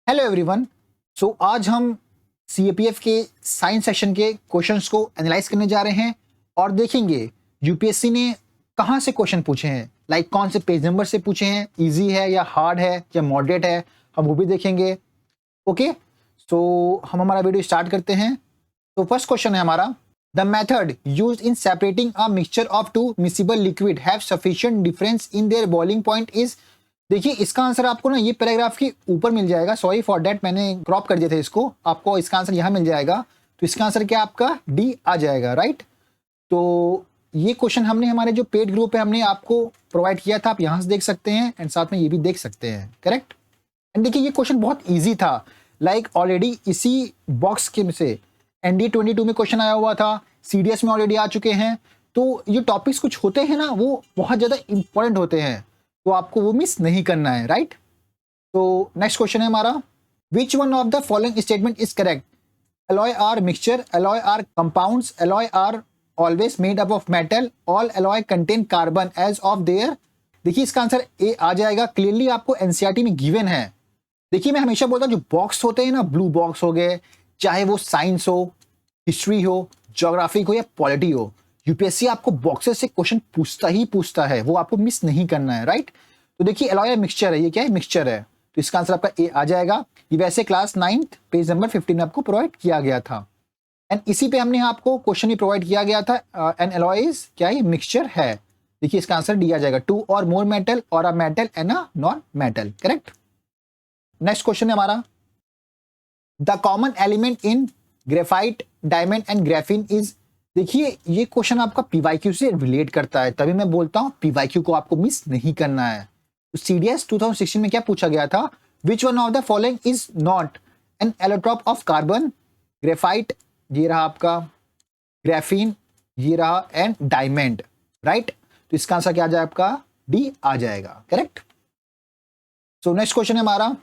Hello everyone. सो आज हम CAPF के साइंस सेक्शन के क्वेश्चंस को एनालाइज करने जा रहे हैं और देखेंगे यूपीएससी ने कहाँ से क्वेश्चन पूछे हैं, लाइक कौन से पेज नंबर से पूछे हैं, इजी है या हार्ड है या मॉडरेट है, हम वो भी देखेंगे। ओके, सो हम हमारा वीडियो स्टार्ट करते हैं। तो फर्स्ट क्वेश्चन है हमारा, the method used in separating a mixture of two miscible liquid have sufficient difference in their boiling point is. देखिए इसका आंसर आपको ना ये पैराग्राफ के ऊपर मिल जाएगा, सॉरी फॉर दैट मैंने क्रॉप कर दिया था इसको, आपको इसका आंसर यहाँ मिल जाएगा। तो इसका आंसर क्या आपका डी आ जाएगा, राइट। तो ये क्वेश्चन हमने हमारे जो पेड ग्रुप है हमने आपको प्रोवाइड किया था, आप यहाँ से देख सकते हैं एंड साथ में ये भी देख सकते हैं, करेक्ट। एंड देखिए ये क्वेश्चन बहुत ईजी था, लाइक ऑलरेडी इसी बॉक्स के से एनडी 22 में क्वेश्चन आया हुआ था, सीडीएस में ऑलरेडी आ चुके हैं। तो ये टॉपिक्स कुछ होते हैं ना वो बहुत ज़्यादा इंपॉर्टेंट होते हैं, तो आपको वो मिस नहीं करना है, राइट। तो नेक्स्ट क्वेश्चन है हमारा, which one of the following statement is correct. Alloy are mixture, alloy are compounds, alloy are always made up of metal, all alloy contain carbon as of their. देखिए इसका answer A आ जाएगा, clearly आपको NCERT में given है। देखिए मैं हमेशा बोलता हूँ जो बॉक्स होते हैं ना, ब्लू बॉक्स हो गए, चाहे वो साइंस हो, हिस्ट्री हो, ज्योग्राफी हो या पॉलिटी हो, यूपीएससी आपको बॉक्सेस से क्वेश्चन पूछता ही पूछता है, वो आपको मिस नहीं करना है, राइट। तो देखिए एलॉय मिक्सचर है, ये क्या है, मिक्सचर है, तो इसका आंसर आपका ए आ जाएगा। ये वैसे क्लास 9 पेज नंबर 15 में आपको प्रोवाइड किया गया था एंड इसी पे हमने आपको क्वेश्चन भी प्रोवाइड किया गया था। एन एलॉय इज क्या है, मिक्सचर है। देखिए इसका आंसर डी आ जाएगा, टू और मोर मेटल और a metal and a non metal, correct. Next question है हमारा, the common element in graphite, diamond and graphene is. देखिए ये क्वेश्चन आपका पीवाईक्यू से रिलेट करता है, तभी मैं बोलता हूं पीवाईक्यू को आपको मिस नहीं करना है। तो सीडीएस 2016 में क्या पूछा गया था, विच one of the following is not an allotrope of carbon. Graphite ये रहा आपका, ग्राफीन ये रहा एंड डायमंड, राइट। तो इसका आंसर क्या आ जाएगा आपका डी आ जाएगा, करेक्ट। सो नेक्स्ट क्वेश्चन है हमारा,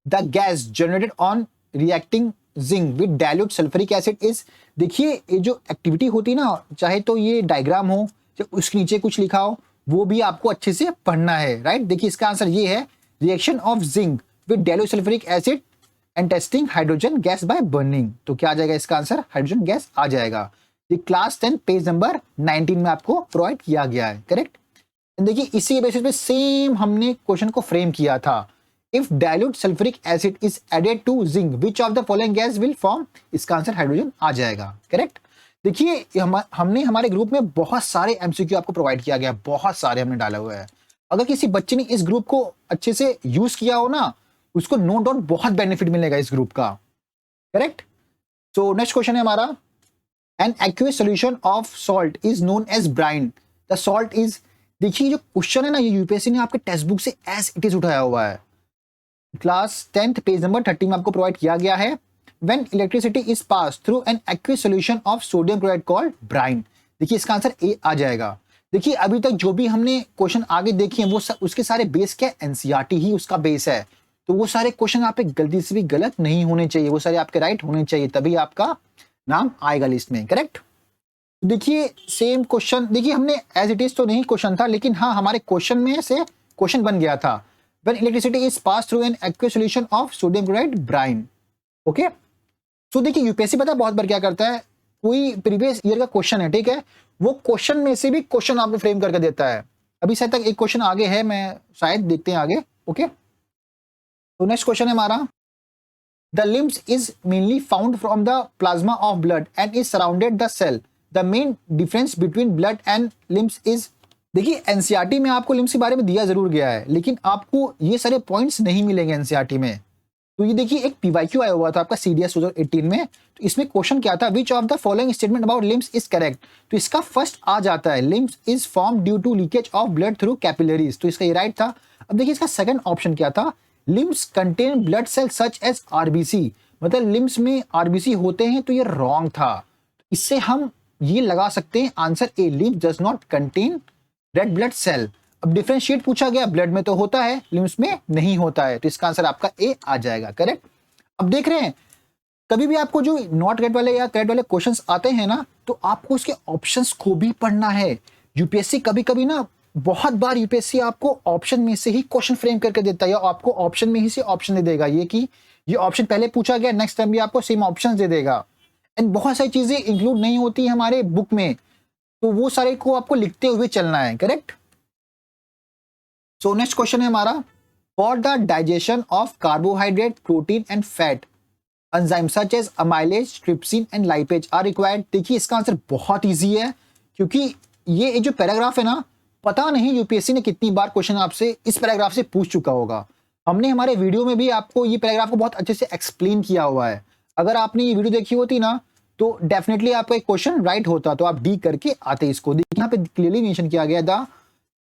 the gas generated on reacting zinc with dilute sulphuric acid is. देखिए ये जो एक्टिविटी होती है ना, चाहे तो ये डायग्राम हो या उसके नीचे कुछ लिखा हो, वो भी आपको अच्छे से पढ़ना है, राइट। देखिए इसका आंसर ये है, reaction of zinc with dilute sulphuric acid and testing hydrogen gas by burning. तो क्या आ जाएगा इसका आंसर, हाइड्रोजन गैस आ जाएगा। ये क्लास 10 पेज नंबर 19 में आपको प्रोवाइड किया गया है, करेक्ट। देखिए इसी के बेसिस पे सेम हमने क्वेश्चन को फ्रेम किया था, if dilute sulphuric acid is added to zinc which of the following gas will form. इसका आंसर हाइड्रोजन आ जाएगा, करेक्ट। देखिए हमने हमारे ग्रुप में बहुत सारे एमसीक्यू आपको प्रोवाइड किया गया, बहुत सारे हमने डाला हुआ है। अगर किसी बच्चे ने इस ग्रुप को अच्छे से यूज किया हो ना, उसको नो डाउट बहुत बेनिफिट मिलेगा इस ग्रुप का, करेक्ट। सो नेक्स्ट क्वेश्चन है हमारा, an aqueous solution of salt is known as brine, the salt is. देखिए जो क्वेश्चन है ना, ये यूपीएससी ने आपके टेक्स्ट बुक से एज इट इज उठाया हुआ है, क्लास 10th पेज नंबर 30 में आपको प्रोवाइड किया गया है। When electricity is pass through an aqueous solution of sodium chloride called brine. देखिए इसका आंसर ए आ जाएगा। देखिए अभी तक जो भी हमने क्वेश्चन आगे देखे हैं वो उसके सारे बेस क्या, एनसीईआरटी ही उसका बेस है, तो वो सारे क्वेश्चन आप गलती से भी गलत नहीं होने चाहिए, वो सारे आपके राइट होने चाहिए, तभी आपका नाम आएगा लिस्ट में, करेक्ट। देखिए सेम क्वेश्चन, देखिए हमने एज इट इज तो नहीं क्वेश्चन था, लेकिन हाँ हमारे क्वेश्चन में से क्वेश्चन बन गया था, when electricity is passed through an aqueous solution of sodium chloride brine, okay। so देखिए यूपीएससी पता है बहुत बार क्या करता है, कोई प्रीवियस ईयर का क्वेश्चन है, ठीक है, वो क्वेश्चन में से भी क्वेश्चन आपको फ्रेम करके देता है। अभी शायद तक एक क्वेश्चन आगे है, मैं शायद देखते हैं आगे, ओके। तो नेक्स्ट क्वेश्चन है हमारा, the lymph is mainly found from the plasma of blood and is surrounded the cell, the main difference between blood and lymph is. देखिए एनसीईआरटी में आपको लिम्स के बारे में दिया जरूर गया है, लेकिन आपको ये सारे पॉइंट्स नहीं मिलेंगे एनसीईआरटी में। तो ये देखिए एक पीवाईक्यू आया हुआ था आपका सीडीएस 2018 में, तो इसमें क्वेश्चन क्या था, which of the following statement about lymph is correct. तो इसका फर्स्ट आ जाता है, lymph is form due to leakage of blood through capillaries, तो इसका ये राइट था। अब देखिए इसका सेकंड ऑप्शन क्या था, lymph contain blood cell such as RBC, मतलब लिम्स में आरबीसी होते हैं, तो ये रॉन्ग था। इससे हम ये लगा सकते हैं answer A, lymph does not contain red blood cell. अब डिफरेंशिएट पूछा गया, ब्लड में तो होता है, लिम्स में नहीं होता है, तो इसका आंसर आपका ए आ जाएगा, करेक्ट। अब देख रहे हैं कभी भी आपको जो नॉट करेक्ट वाले या करेक्ट वाले क्वेश्चंस आते हैं ना, तो आपको उसके ऑप्शंस को भी पढ़ना है। यूपीएससी कभी कभी ना, बहुत बार यूपीएससी आपको ऑप्शन में से ही क्वेश्चन फ्रेम करके देता है, या आपको ऑप्शन में ही से ऑप्शन दे देगा, ये कि ये ऑप्शन पहले पूछा गया, नेक्स्ट टाइम भी आपको सेम ऑप्शन दे देगा। एंड बहुत सारी चीजें इंक्लूड नहीं होती हमारे बुक में, तो वो सारे को आपको लिखते हुए चलना है, करेक्ट। सो नेक्स्ट क्वेश्चन है हमारा, for the digestion of carbohydrate, protein and fat, enzyme such as amylase, trypsin and lipase are required. देखिए इसका आंसर बहुत इजी है, क्योंकि ये जो पैराग्राफ है ना, पता नहीं यूपीएससी ने कितनी बार क्वेश्चन आपसे इस पैराग्राफ से पूछ चुका होगा। हमने हमारे वीडियो में भी आपको ये पैराग्राफ को बहुत अच्छे से एक्सप्लेन किया हुआ है। अगर आपने ये वीडियो देखी होती ना, तो डेफिनेटली आपका एक क्वेश्चन राइट होता, तो आप डी करके आते इसको। देखिए यहाँ पे क्लियरली मेंशन किया गया, the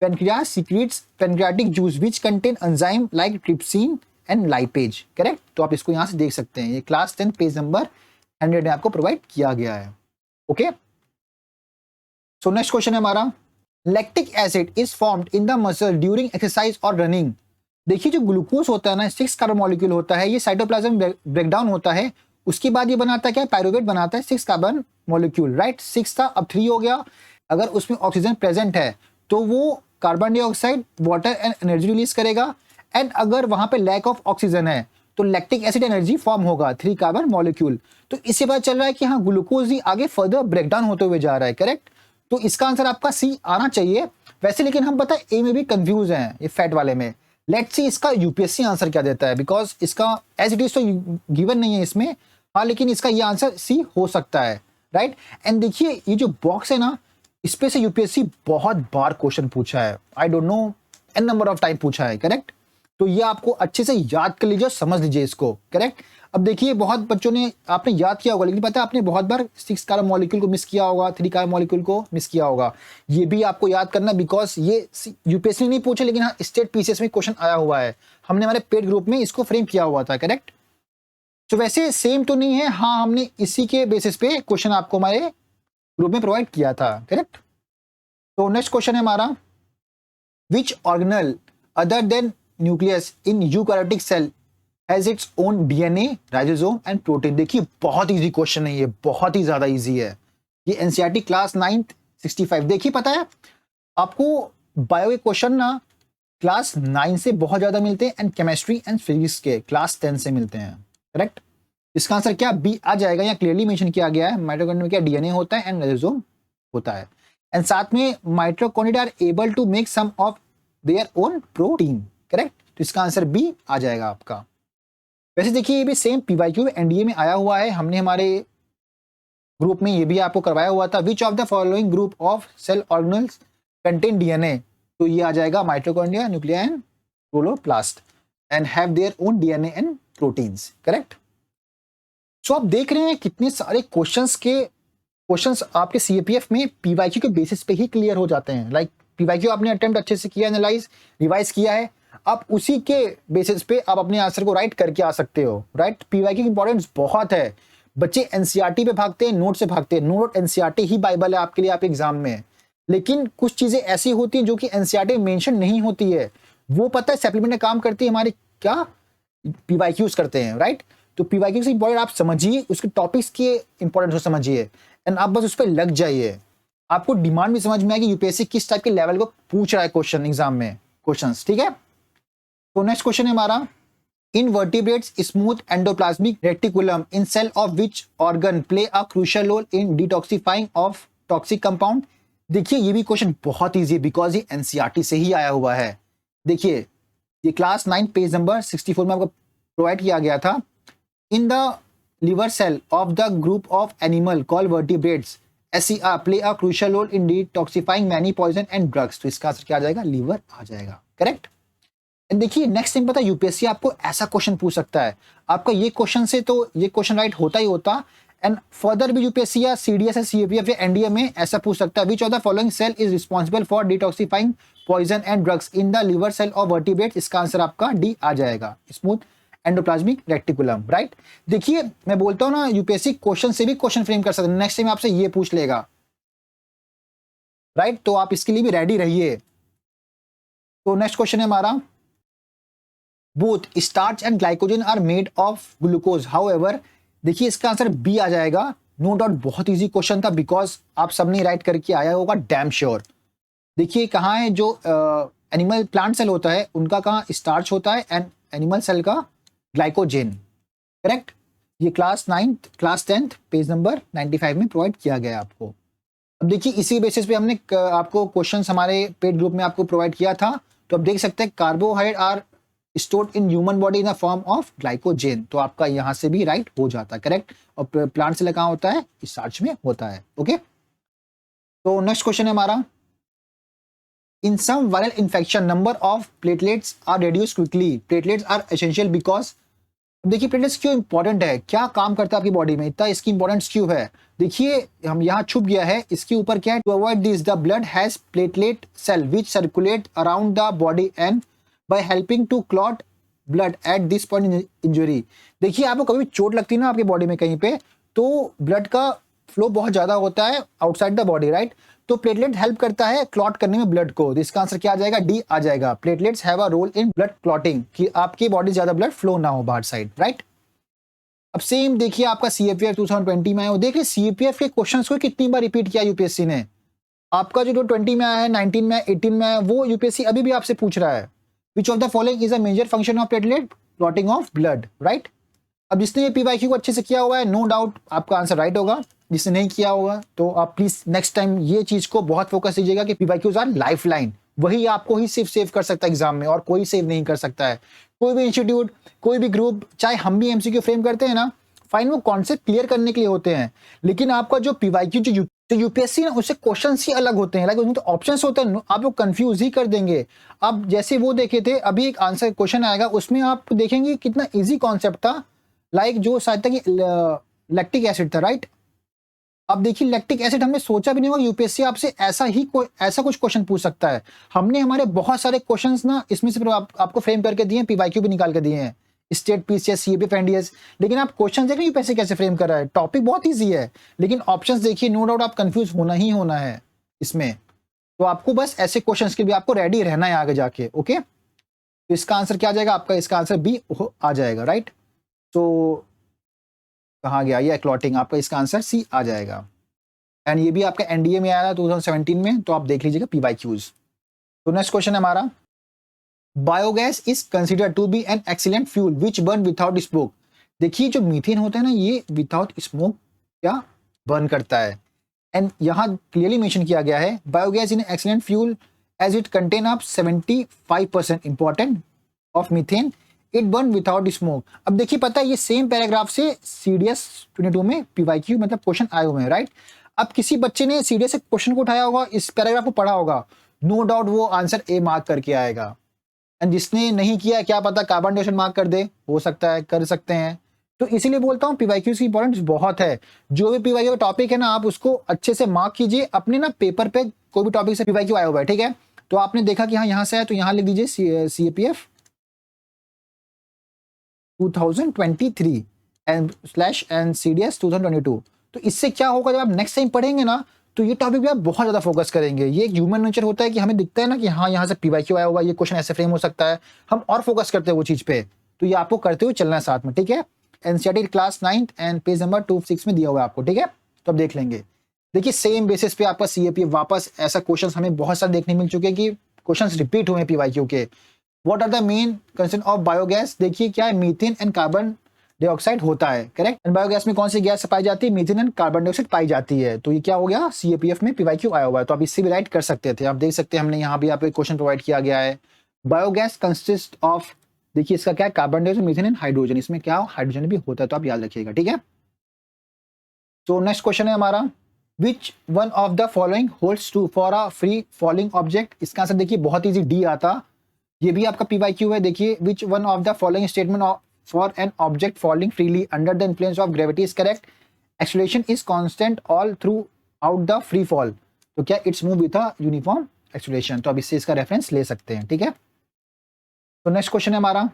pancreas secrets pancreatic juice which contain enzyme like trypsin and lipase, correct. तो आप इसको यहाँ से देख सकते हैं, ये क्लास 10 पेज नंबर 100 में आपको प्रोवाइड किया गया है। ओके, सो नेक्स्ट क्वेश्चन है हमारा, lactic acid is formed in the muscle during exercise और रनिंग। देखिए जो ग्लूकोज होता है ना, 6 कार्बन मॉलिक्यूल होता है, ये साइटोप्लाज्म ब्रेकडाउन होता है, उसके बाद ये बनाता है क्या, पायरुवेट बनाता है 6 कार्बन मॉलिक्यूल, राइट। 6 था, अब 3 हो गया। अगर उसमें ऑक्सीजन प्रेजेंट है तो वो carbon dioxide, water and energy release करेगा, एंड अगर वहां पे लैक ऑफ ऑक्सीजन है तो लैक्टिक एसिड एनर्जी फॉर्म होगा, 3 कार्बन मॉलिक्यूल। तो इससे पता चल रहा है कि हाँ, ग्लूकोज ही आगे फर्दर ब्रेकडाउन होते हुए जा रहा है, करेक्ट। तो इसका आंसर आपका सी आना चाहिए वैसे, लेकिन हम पता है ए में भी कंफ्यूज हैं ये फैट वाले में। लेट्स सी इसका यूपीएससी आंसर क्या देता है, बिकॉज इसका एज इट इज तो गिवन नहीं है इसमें, हाँ, लेकिन इसका ये आंसर सी हो सकता है, राइट। एंड देखिए ये जो बॉक्स है ना, इस पे से यूपीएससी बहुत बार क्वेश्चन पूछा है, I don't know an number of time पूछा है, करेक्ट। तो ये आपको अच्छे से याद कर लीजिए, समझ लीजिए इसको, करेक्ट। अब देखिए बहुत बच्चों ने, आपने याद किया होगा, लेकिन पता है आपने बहुत बार 6 कार्बन मॉलिक्यूल को मिस किया होगा, 3 कार्बन मॉलिक्यूल को मिस किया होगा। ये भी आपको याद करना, बिकॉज ये यूपीएससी ने नहीं पूछा, लेकिन हाँ स्टेट पीसीएस में क्वेश्चन आया हुआ है, हमने हमारे पेड ग्रुप में इसको फ्रेम किया हुआ था, करेक्ट। तो वैसे सेम तो नहीं है, हाँ हमने इसी के बेसिस पे क्वेश्चन आपको हमारे ग्रुप में प्रोवाइड किया था, करेक्ट। तो नेक्स्ट क्वेश्चन है हमारा, which organelle other than nucleus in eukaryotic cell has its own DNA, ribosome and protein. देखिए बहुत इजी क्वेश्चन है ये, बहुत ही ज्यादा इजी है ये, एनसीईआरटी क्लास 9 65। देखिए पता है आपको बायो के क्वेश्चन ना क्लास 9 से बहुत ज्यादा मिलते हैं, एंड केमिस्ट्री एंड फिजिक्स के क्लास 10 से मिलते हैं, करेक्ट। इसका आंसर क्या बी आ जाएगा, या क्लियरली मेंशन किया गया है, माइटोकॉन्ड्रिया में क्या डीएनए होता है एंड राइबोसोम होता है, एंड साथ में mitochondria are able to make some of their own protein, correct. तो इसका आंसर बी आ जाएगा आपका। वैसे देखिए ये भी सेम पीवाईक्यू एनडीए में आया हुआ है, हमने हमारे ग्रुप में ये भी आपको करवाया हुआ था, which of the following group of cell organelles contain DNA. तो ये आ जाएगा mitochondria, nuclei and chloroplast, and have their own DNA and proteins, correct. So आप देख रहे हैं कितने सारे क्वेश्चंस आपके सीएपीएफ में पीवाईक्यू के बेसिस पे ही क्लियर हो जाते हैं। लाइक पीवाईक्यू आपने अटेम्प्ट अच्छे से किया, एनालाइज रिवाइज किया है, आप उसी के बेसिस पे आप अपने आंसर को राइट करके आ सकते हो, राइट। पीवाईक्यू की इंपॉर्टेंस बहुत है, बच्चे एनसीईआरटी पे भागते हैं, नोट से भागते हैं, नोट एनसीईआरटी ही बाइबल है आपके लिए, आप एग्जाम में। लेकिन कुछ चीजें ऐसी होती हैं जो कि एनसीईआरटी में मेंशन नहीं होती है, वो पता है सप्लीमेंट में काम करती है, हमारे क्या पीवाईक्यूज करते हैं, राइट। तो पीवाईक्यू से इंपॉर्टेंट आप समझिए, उसके टॉपिक्स के इंपॉर्टेंस को समझिए, एंड आप बस उस पर लग जाइए, आपको डिमांड भी समझ में आएगी यूपीएससी किस टाइप के लेवल को पूछ रहा है क्वेश्चन एग्जाम में, क्वेश्चंस, ठीक है। तो नेक्स्ट क्वेश्चन है हमारा, in vertebrates smooth endoplasmic reticulum in cell of which organ play a crucial role in detoxifying of toxic compound. देखिए ये भी क्वेश्चन बहुत इजी है, बिकॉज ये एनसीईआरटी से ही आया हुआ है। देखिए ये क्लास 9 पेज नंबर 64 में आपको प्रोवाइड किया गया था, in the liver cell of the group of animal called vertebrates SCR play a crucial role in detoxifying many poison and drugs। तो इसका आंसर क्या आ जाएगा, लीवर आ जाएगा, करेक्ट। देखिए नेक्स्ट टाइम पता है यूपीएससी आपको ऐसा क्वेश्चन पूछ सकता है, आपका ये क्वेश्चन से तो ये क्वेश्चन राइट होता ही होता, एंड फर्दर भी यूपीएससी या सीडीएस या सीएपीएफ या एनडीए में ऐसा पूछ सकता है, which of the following cell is responsible for detoxifying poison and drugs in the liver cell of vertebrates. इसका आंसर आपका डी आ जाएगा, स्मूथ एंडोप्लाज्मिक रेटिकुलम, राइट। देखिए मैं बोलता हूं ना यूपीएससी क्वेश्चन से भी क्वेश्चन फ्रेम कर सकते हैं, नेक्स्ट टाइम आपसे ये पूछ लेगा, राइट। तो आप इसके लिए भी रेडी रहिए। तो नेक्स्ट क्वेश्चन है हमारा, both starch and glycogen are made of glucose however. देखिए इसका आंसर बी आ जाएगा, नो डाउट बहुत इजी क्वेश्चन था, बिकॉज आप सबने राइट करके आया होगा डैम श्योर। देखिए कहाँ है जो एनिमल प्लांट सेल होता है उनका कहाँ स्टार्च होता है, एंड एनिमल सेल का ग्लाइकोजेन, करेक्ट। ये क्लास 10th पेज नंबर 95 में प्रोवाइड किया गया है आपको। अब देखिए इसी बेसिस पे हमने आपको क्वेश्चंस हमारे पेड ग्रुप में आपको प्रोवाइड किया था। तो आप देख सकते हैं carbohydrate are stored in human body in the form of glycogen, तो आपका यहाँ से भी राइट हो जाता है, करेक्ट। और प्लांट से कहाँ होता है, स्टार्च में होता है। ओके, तो नेक्स्ट क्वेश्चन है हमारा, in some viral infection number of platelets are reduce quickly, platelets are essential because. देखिए प्लेटलेट्स क्यों इंपॉर्टेंट है, क्या काम करता है आपकी बॉडी में, इतना इसकी इंपॉर्टेंस क्यों है। देखिए हम यहाँ छुप गया है, इसके ऊपर क्या है, to avoid this the blood has platelet cell which circulate around the body and by helping to clot blood at this point injury. देखिए आपको कभी चोट लगती है ना आपकी बॉडी में कहीं पे, तो ब्लड का फ्लो बहुत ज्यादा होता है आउटसाइड द बॉडी, राइट। तो प्लेटलेट हेल्प करता है क्लॉट करने में ब्लड को, तो इसका आंसर क्या आ जाएगा, डी आ जाएगा। Platelets have a role in blood clotting, कि आपकी बॉडी ज्यादा ब्लड फ्लो ना हो बाहर साइड, राइट। अब सेम देखिए आपका सीएपीएफ 2020 में आया हो, देखिए सीएपीएफ के क्वेश्चंस को कितनी बार रिपीट किया यूपीएससी ने। आपका जो 20 में आया है, 19 में, 18 में आया, वो यूपीएससी अभी भी आपसे पूछ रहा है, which of the following is a major function of platelet, clotting of blood, right. अब जिसने ये पीवाईक्यू को अच्छे से किया हुआ है, नो डाउट आपका आंसर राइट होगा। जिसने नहीं किया होगा तो आप प्लीज नेक्स्ट टाइम ये चीज को बहुत फोकस कीजिएगा कि पीवाईक्यूज आर लाइफलाइन, वही आपको ही सिर्फ सेव कर सकता है एग्जाम में, और कोई सेव नहीं कर सकता है। कोई भी इंस्टीट्यूट, कोई भी ग्रुप, चाहे हम भी एमसीक्यू फ्रेम करते हैं ना, फाइन, वो कॉन्सेप्ट क्लियर करने के लिए होते हैं, लेकिन आपका जो पीवाईक्यू जो यूपीएससी ना, उससे क्वेश्चन ही अलग होते हैं, लाइक उसमें तो ऑप्शंस होते हैं, आप लोग कंफ्यूज ही कर देंगे। अब जैसे वो देखे थे, अभी एक आंसर क्वेश्चन आएगा, उसमें आप देखेंगे कितना इजी कॉन्सेप्ट था, लाइक जो शायद तक लैक्टिक एसिड था, राइट। अब देखिए लैक्टिक एसिड हमने सोचा भी नहीं होगा यूपीएससी आपसे ऐसा कुछ क्वेश्चन पूछ सकता है। हमने हमारे बहुत सारे क्वेश्चंस ना इसमें से आपको फ्रेम करके दिए हैं, पीवाईक्यू भी निकाल के दिए हैं, स्टेट पीसीएस, सीएपीएफ, एनडीएस, लेकिन आप क्वेश्चन देख रहे हैं यूपीएससी कैसे फ्रेम कर रहा है। टॉपिक बहुत ईजी है, लेकिन ऑप्शंस देखिए, नो डाउट आप कंफ्यूज होना ही होना है इसमें। तो आपको बस ऐसे क्वेश्चंस के लिए आपको रेडी रहना है आगे जाके। ओके, तो इसका आंसर क्या आ जाएगा आपका, इसका आंसर बी आ जाएगा, राइट। तो कहाँ गया ये क्लॉटिंग, आपका इसका आंसर सी आ जाएगा। एंड ये भी आपका एनडीए में आया था 2017 में, तो आप देख लीजिएगा पीवाईक्यूज। तो नेक्स्ट क्वेश्चन है हमारा, biogas is considered to be an excellent fuel which burn without smoke. देखिए जो मीथेन होता है ना, ये विदाउट स्मोक क्या बर्न करता है। एंड यहाँ क्लियरली मेंशन किया गया है, biogas in excellent fuel as it contain up 75% important of methane, it burn without smoke. अब देखिए पता है ये सेम पैराग्राफ से सीडीएस 22 में पीवाईक्यू मतलब क्वेश्चन आए हुए हैं, राइट। अब किसी बच्चे ने सीडीएस से क्वेश्चन को उठाया होगा, इस पैराग्राफ को पढ़ा होगा, नो डाउट वो आंसर ए मार्क करके आएगा। एंड जिसने नहीं किया, क्या पता कार्बन डाइऑक्साइड मार्क कर दे, हो सकता है, कर सकते हैं। तो इसीलिए बोलता हूँ पीवाईक्यू की इंपॉर्टेंस बहुत है। जो भी पीवाईक्यू का टॉपिक है ना, आप उसको अच्छे से मार्क कीजिए अपने ना पेपर पे, कोई भी टॉपिक से पीवाईक्यू आया हुआ है, ठीक है। तो आपने देखा कि हाँ यहाँ से है, तो यहाँ लिख दीजिए सीएपीएफ 2023 एंड सीडीएस 2022। तो इससे क्या होगा, जब आप नेक्स्ट टाइम पढ़ेंगे ना, तो ये टॉपिक पे आप बहुत ज्यादा फोकस करेंगे। ये एक ह्यूमन नेचर होता है कि हमें दिखता है ना कि हाँ यहाँ से पीवाईक्यू आया हुआ, ये क्वेश्चन ऐसे फ्रेम हो सकता है, हम और फोकस करते हैं वो चीज पे। तो ये आपको करते हुए चलना है साथ में, ठीक है। NCERT class 9 and page number 26 में दिया हुआ है आपको, ठीक है। तो अब देख लेंगे। देखिए सेम बेसिस पे आपका सीएपीएफ वापस ऐसा क्वेश्चन हमें बहुत सारे देखने मिल चुके हैं कि क्वेश्चन रिपीट हुए हैं पीवाईक्यू के। What are the main concept of biogas, देखिए क्या है, मीथेन एंड कार्बन डाइऑक्साइड होता है, करेक्ट। एंड बायोगैस में कौन सी गैस पाई जाती है, मीथेन एंड कार्बन डाइऑक्साइड पाई जाती है। तो ये क्या हो गया, सीएपीएफ में पीवाईक्यू आया हुआ है, तो आप इससे भी राइट कर सकते थे। आप देख सकते हैं हमने यहाँ भी आपको क्वेश्चन प्रोवाइड किया गया है। बायोगैस कंसिस्ट ऑफ, देखिए इसका क्या है, carbon dioxide, methane and hydrogen, इसमें क्या हाइड्रोजन भी होता है, तो आप याद रखिएगा, ठीक है। तो नेक्स्ट क्वेश्चन है हमारा, which one of the following holds true for a free falling object. इसका आंसर देखिए बहुत ईजी, डी आता। ये भी आपका पीवाईक्यू है। देखिए विच one of the following statement for an object falling freely under the influence of gravity is correct, acceleration is constant all through out the free fall. तो क्या it's move with a uniform acceleration, तो अब इससे इसका reference ले सकते हैं, ठीक है। तो नेक्स्ट क्वेश्चन है हमारा,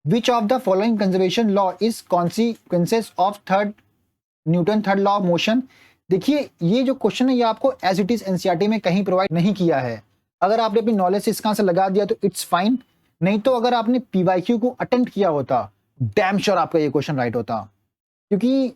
विच of the following conservation law is consequences of Newton third law of motion. देखिए ये जो क्वेश्चन है ये आपको एज इट इज एनसीईआरटी में कहीं प्रोवाइड नहीं किया है। अगर आपने अपनी नॉलेज से इसका आंसर लगा दिया तो इट्स फाइन, नहीं तो अगर आपने पीवाईक्यू को अटेम्प्ट किया होता, डैम श्योर आपका ये क्वेश्चन राइट होता, क्योंकि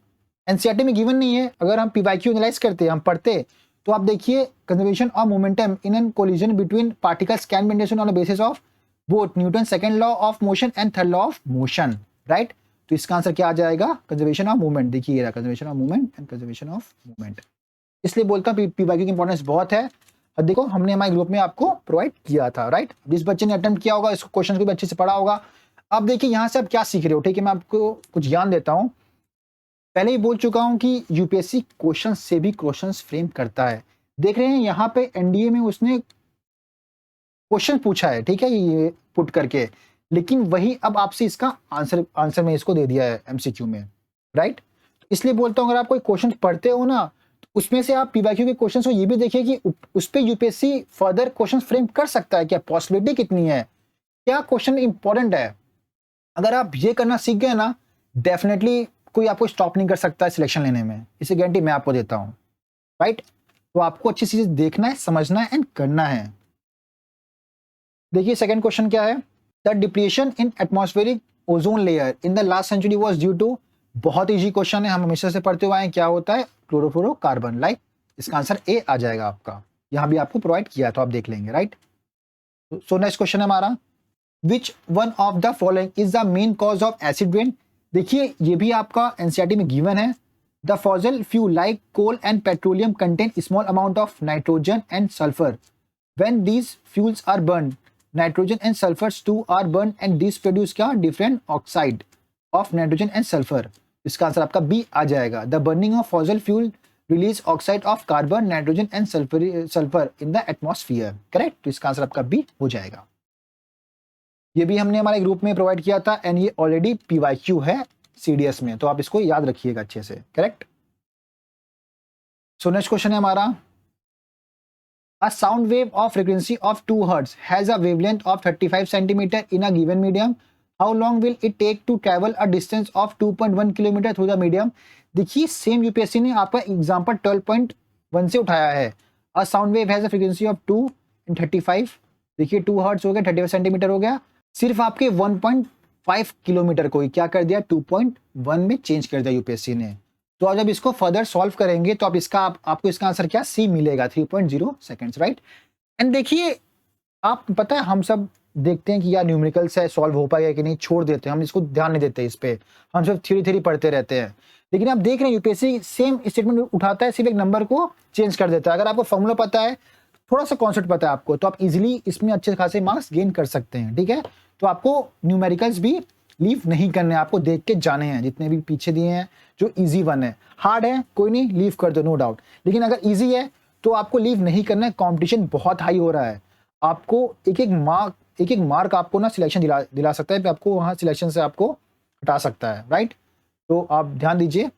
एनसीईआरटी में गिवन नहीं है। अगर हम पीवाईक्यू एनालाइज करते, हम पढ़ते, तो आप देखिए conservation of momentum in an collision between particles can be understood on the basis of both Newton second law of motion and third law of motion, right. तो इसका आंसर क्या आ जाएगा? Conservation of movement. देखिए ये रहा conservation of movement and conservation of movement. इसलिए बोलता हूँ पीवाईक्यू की इंपॉर्टेंस बहुत है। और देखो हमने हमारे ग्रुप में आपको प्रोवाइड किया था, राइट। जिस बच्चे ने अटेम्प्ट किया होगा इसको क्वेश्चन को भी अच्छे से पढ़ा होगा। अब देखिए यहाँ से आप क्या सीख रहे हो, ठीक है, मैं आपको कुछ ज्ञान देता हूँ। पहले ही बोल चुका हूँ कि यूपीएससी क्वेश्चन से भी क्वेश्चन फ्रेम करता है। देख रहे हैं यहाँ पे एनडीए में उसने क्वेश्चन पूछा है, ठीक है, ये पुट करके, लेकिन वही अब आपसे इसका आंसर में इसको दे दिया है एमसीक्यू में, राइट। इसलिए बोलता हूँ अगर आप कोई क्वेश्चन पढ़ते हो ना तो उसमें से आप पीवाईक्यू के क्वेश्चन को ये भी देखिए कि उस पर यूपीएससी फर्दर क्वेश्चन फ्रेम कर सकता है क्या, पॉसिबिलिटी कितनी है, क्या क्वेश्चन इंपॉर्टेंट है। अगर आप ये करना सीख गए ना, डेफिनेटली कोई आपको स्टॉप नहीं कर सकता है सिलेक्शन लेने में, इसे गारंटी मैं आपको देता हूँ, राइट। तो आपको अच्छी चीजें देखना है, समझना है एंड करना है। देखिए सेकंड क्वेश्चन क्या है, the depletion in atmospheric ozone layer in the last century was due to. बहुत इजी क्वेश्चन है, हम हमेशा से पढ़ते हुए आए हैं, क्या होता है, क्लोरोफ्लोरोकार्बन, लाइक इसका आंसर ए आ जाएगा आपका। यहां भी आपको प्रोवाइड किया तो आप देख लेंगे, राइट। सो नेक्स्ट क्वेश्चन है हमारा, which one of the following is the main cause of acid rain. देखिए ये भी आपका एनसीईआरटी में गिवन है। The fossil fuel like coal and petroleum contain small amount of nitrogen and sulphur. When these fuels are burn, nitrogen and sulphurs too are burn and this produce क्या, different oxide of nitrogen and sulphur. इसका answer आपका B आ जाएगा। The burning of fossil fuel release oxide of carbon, nitrogen and sulphur in the atmosphere, correct. तो इसका answer आपका B हो जाएगा। ये भी हमने हमारे ग्रुप में प्रोवाइड किया था एंड ये ऑलरेडी पीवाईक्यू है सीडीएस में, तो आप इसको याद रखिएगा अच्छे से, करेक्ट। सो नेक्स्ट क्वेश्चन है हमारा, a sound wave of frequency of 2 hertz has a wavelength of 35 centimeter in a given medium. How long will it take to travel a distance of 2.1 kilometer through the medium? देखिए same UPSC ने आपका example 12.1 से उठाया है। a sound wave has a frequency of 2 and 35, देखिए 2 hertz हो गया, 35 centimetre हो गया, सिर्फ आपके 1.5 किलोमीटर को क्या कर दिया, 2.1 में चेंज कर दिया यूपीएससी ने। तो आप जब इसको फर्दर सॉल्व करेंगे तो आपको इसका आंसर क्या, सी मिलेगा, 3.0 सेकंड्स, राइट। एंड देखिए आप पता है हम सब देखते हैं कि यार न्यूमेरिकल्स है, सॉल्व हो पाएगा कि नहीं, छोड़ देते हैं, हम इसको ध्यान नहीं देते इस पे, हम सिर्फ थ्योरी पढ़ते रहते हैं। लेकिन आप देख रहे हैं यूपीएससी सेम स्टेटमेंट उठाता है, सिर्फ एक नंबर को चेंज कर देता है। अगर आपको फॉर्मूला पता है, थोड़ा सा कॉन्सेप्ट पता है आपको, तो आप इजिली इसमें अच्छे खासे मार्क्स गेन कर सकते हैं, ठीक है। तो आपको न्यूमेरिकल्स भी लीव नहीं करने, आपको देख के जाने हैं, जितने भी पीछे दिए हैं जो इजी वन है। हार्ड है कोई नहीं, लीव कर दो, नो डाउट, लेकिन अगर इजी है तो आपको लीव नहीं करना है। कंपटीशन बहुत हाई हो रहा है, आपको एक एक मार्क आपको ना सिलेक्शन दिला सकता है, आपको वहां सिलेक्शन से आपको हटा सकता है, राइट। तो आप ध्यान दीजिए।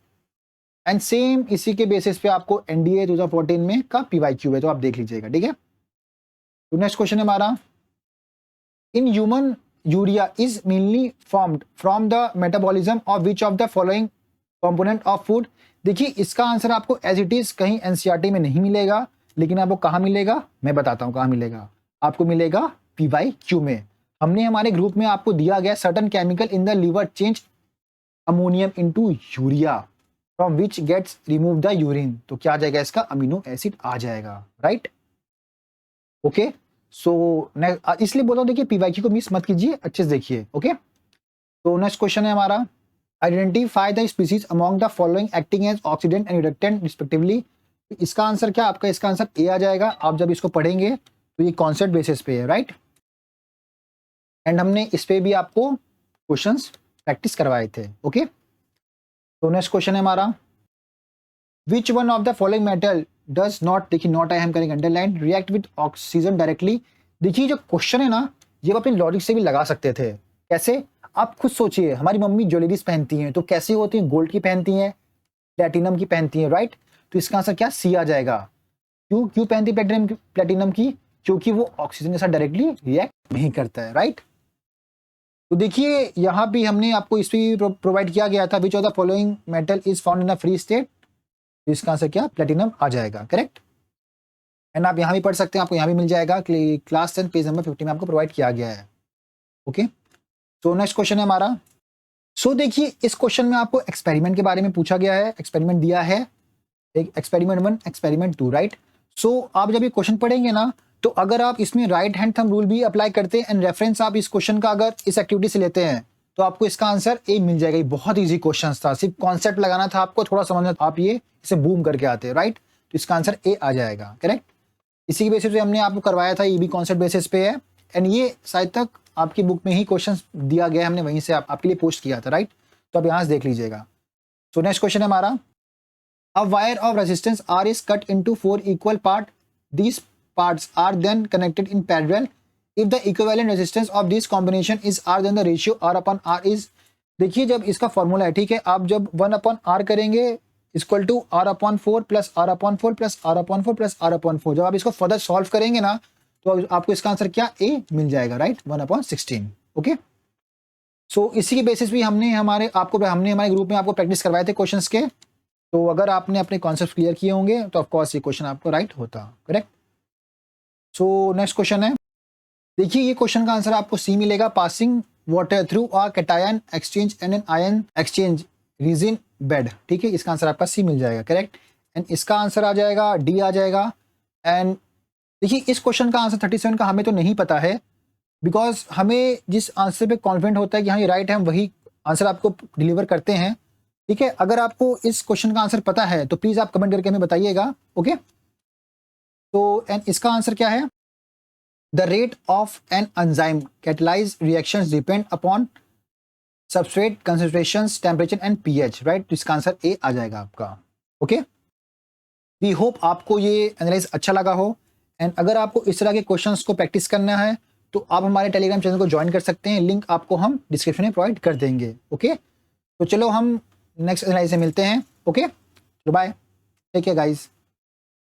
एंड सेम इसी के बेसिस पे आपको एनडीए 2014 में का पीवाईक्यू है, तो आप देख लीजिएगा, ठीक है। तो नेक्स्ट क्वेश्चन है हमारा, in human urea is mainly formed from the metabolism of which of the following component of food. देखिए इसका आंसर आपको एज इट इज कहीं एनसीईआरटी में नहीं मिलेगा, लेकिन आपको कहाँ मिलेगा, मैं बताता हूँ कहाँ मिलेगा, आपको मिलेगा पीवाईक्यू में। हमने हमारे ग्रुप में आपको दिया गया certain chemical in the liver change ammonium into urea from which gets remove the urine. तो क्या आ जाएगा इसका, अमीनो एसिड आ जाएगा, राइट। ओके सो इसलिए बोला हूं, देखिए पीवाईक्यू को मिस मत कीजिए, अच्छे से देखिए, ओके। तो नेक्स्ट क्वेश्चन है हमारा, identify the species among the following acting as oxidant and reductant respectively. इसका आंसर क्या, आपका इसका आंसर ए आ जाएगा। आप जब इसको पढ़ेंगे तो ये कॉन्सेप्ट बेसिस पे है, राइट। एंड हमने इस पे भी आपको क्वेश्चंस प्रैक्टिस करवाए थे, ओके। तो नेक्स्ट क्वेश्चन है हमारा, which one of the following metal does not, देखिए नॉट आई एम करेंगे underline, react with oxygen directly. देखिए जो क्वेश्चन है ना, ये अपने लॉजिक से भी लगा सकते थे। कैसे, आप खुद सोचिए, हमारी मम्मी ज्वेलरीज पहनती हैं तो कैसी होती हैं, गोल्ड की पहनती हैं, प्लेटिनम की पहनती हैं, राइट। तो इसका आंसर क्या, सी आ जाएगा। क्यों पहनती प्लेटिनम की, क्योंकि वो ऑक्सीजन के साथ डायरेक्टली रिएक्ट नहीं करता है, राइट। तो देखिए यहाँ भी हमने आपको इस पे प्रोवाइड किया गया था, which of the following metal is found in a free state. तो इसका आंसर क्या, प्लेटिनम आ जाएगा, करेक्ट। एंड आप यहाँ भी पढ़ सकते हैं, आपको यहाँ भी मिल जाएगा, क्लास 10 पेज नंबर 50 में आपको प्रोवाइड किया गया है, ओके। तो नेक्स्ट क्वेश्चन है हमारा, सो देखिए इस क्वेश्चन में आपको एक्सपेरिमेंट के बारे में पूछा गया है, एक्सपेरिमेंट दिया है, एक एक्सपेरिमेंट 1 एक्सपेरिमेंट 2, राइट। सो आप जब ये क्वेश्चन पढ़ेंगे ना, तो अगर आप इसमें राइट हैंड थंब रूल भी अप्लाई करते हैं एंड रेफरेंस आप इस क्वेश्चन का अगर इस एक्टिविटी से लेते हैं, तो आपको इसका आंसर ए मिल जाएगा। ये बहुत ईजी क्वेश्चन था, सिर्फ कॉन्सेप्ट लगाना था आपको, थोड़ा समझना था, आप ये इसे बूम करके आते हैं, राइट। तो इसका आंसर ए आ जाएगा, करेक्ट। इसी के बेसिस पे हमने आपको करवाया था, ये भी कॉन्सेप्ट बेसिस पे है, एंड ये शायद तक आपकी बुक में ही क्वेश्चन दिया गया है, हमने वहीं से आपके लिए पोस्ट किया था, राइट। तो आप यहाँ से देख लीजिएगा। सो नेक्स्ट क्वेश्चन है हमारा, a wire of resistance R is cut into 4 equal part, these parts are then connected in parallel if the equivalent resistance of this combination is R, then the ratio R upon R is. देखिए जब इसका formula है, ठीक है, आप जब 1 upon R करेंगे equal to R upon 4 plus R upon 4 plus R upon 4 plus R upon 4, जब आप इसको फर्दर सॉल्व करेंगे ना तो आपको इसका आंसर क्या ए मिल जाएगा, राइट, 1 अपॉन 16। ओके, सो इसी के बेसिस भी हमने हमारे ग्रुप में आपको प्रैक्टिस करवाए थे क्वेश्चंस के। तो अगर आपने अपने कॉन्सेप्ट क्लियर किए होंगे तो ऑफकोर्स ये क्वेश्चन आपको राइट होता, करेक्ट। सो नेक्स्ट क्वेश्चन है, देखिए ये क्वेश्चन का आंसर आपको सी मिलेगा, passing water through a cation exchange and an anion exchange resin bed, ठीक है, इसका आंसर आपका सी मिल जाएगा, करेक्ट। एंड इसका आंसर आ जाएगा डी आ जाएगा। एंड देखिए इस क्वेश्चन का आंसर 37 का हमें तो नहीं पता है, बिकॉज हमें जिस आंसर पे कॉन्फिडेंट होता है कि हाँ ये राइट है, हम वही आंसर आपको डिलीवर करते हैं, ठीक है। अगर आपको इस क्वेश्चन का आंसर पता है तो प्लीज आप कमेंट करके हमें बताइएगा, ओके। तो एंड इसका आंसर क्या है, the rate of an enzyme catalyse reactions depend upon substrate concentrations, temperature and pH, right. तो इसका आंसर ए आ जाएगा आपका, ओके। वी होप आपको ये एनालाइज अच्छा लगा हो, एंड अगर आपको इस तरह के क्वेश्चंस को प्रैक्टिस करना है तो आप हमारे टेलीग्राम चैनल को ज्वाइन कर सकते हैं, लिंक आपको हम डिस्क्रिप्शन में प्रोवाइड कर देंगे, ओके। तो चलो हम नेक्स्ट एनालाइज से मिलते हैं, okay, bye, take care guys.